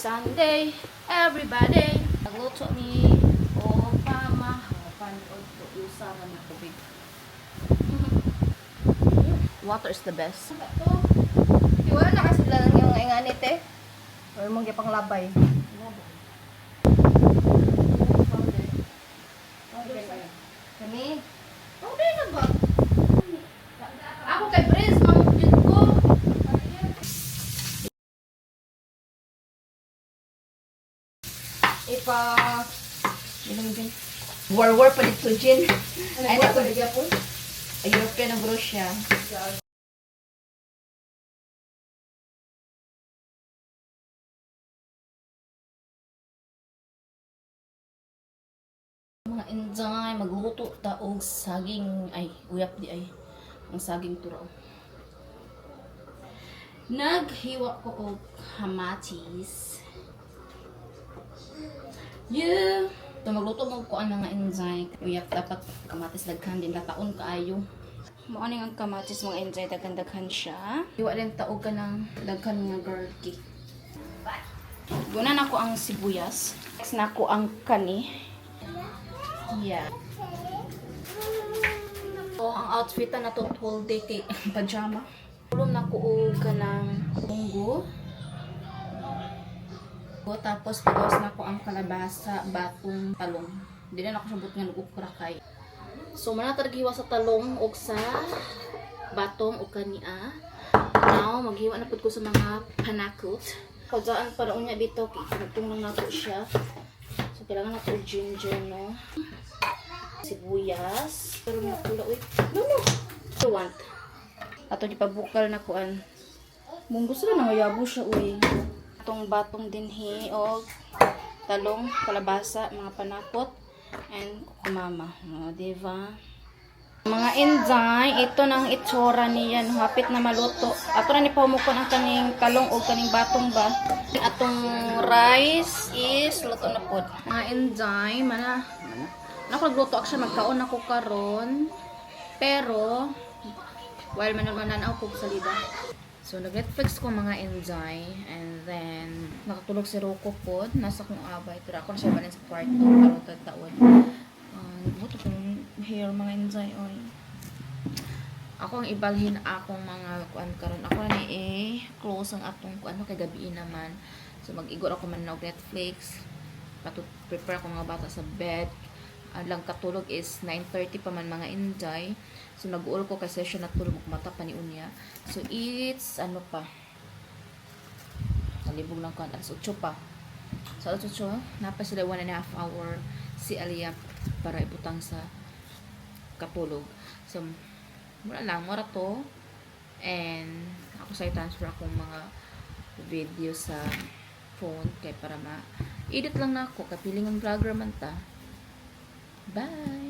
Sunday, everybody. Nagluto ni Mama. Panood ko usapan na tubig. Water is the best. Iwala na kasi lang yung inganit eh. Or mong gipang labay. Kami? Oh, di na ba? Ako kay Prince, mamugin ko. War pa dito, Jin. Ay, Ano naku, ba po? European ang Russia. Mga enjoy, magluto taog saging, ay, uyap di ay, ang saging turo. Naghiwa ko og kamatis. Yeah! Ito magluto mo ko ang mga enjoy. Uyap dapat kamatis daghan din taon kaayo. Maaning ang kamatis mga enjoy daghan-daghan siya. Hiwa din taog ka ng daghan nga garlic. Guna na ko ang sibuyas. Next na ko ang kani. Yeah. So, ang outfit na to whole day kay pajama. Tulong na ko og kanang munggo. Tapos pagawas na ko ang kalabasa, batong, talong. Hindi na ako sabot nga nag-ukra kay. So, manataghiwa sa talong o sa batong o kania. Now, maghiwa na po ko sa mga panakot. Pagdaan para unya dito, nagtunglang na po siya. So, kailangan na po ginger, no? Sibuyas. Pero makula, uy. No. So, want. Ato di pabukal na kuan. Munggo sila nangayabo siya, uy. Itong batong dinhi o talong, kalabasa, mga panakot, and kukumama. O, diba? Mga inday, ito nang itsura niyan. Hapit na maluto. Ato na ni pamukon ang kaning talong o kaning batong ba. Atong rice is luto na po. Mga inday, nakagluto ako siya, magkaon ako karon. Pero, while mananaw ko salida. So, nag-Netflix ko mga enjoy. And then, nakatulog si Rocco po. Nasa kong abay. Pero ako na siya balin sa kwarto. Pero tagtaon. Buto kong hair mga enjoy. Oy. Ako ang ibalhin akong mga kuan karon. Ako na close ang atong kuan kay gabi naman. So, mag-igor ako man ng Netflix. Prepare ako mga bata sa bed. Lang katulog is 9:30 pa man mga enjoy. So nag-uol ko kasi siya natulog mata pa ni unya. So it's ano pa. Nalibog lang ko alas 8 pa. So alas 8 napa sila 1.5 hour si Alia para ibutang sa kapulog. So mura lang mura to. And ako sa transfer akong mga video sa phone kay para ma-edit lang na ako kapiling ang vlogger man ta. Bye!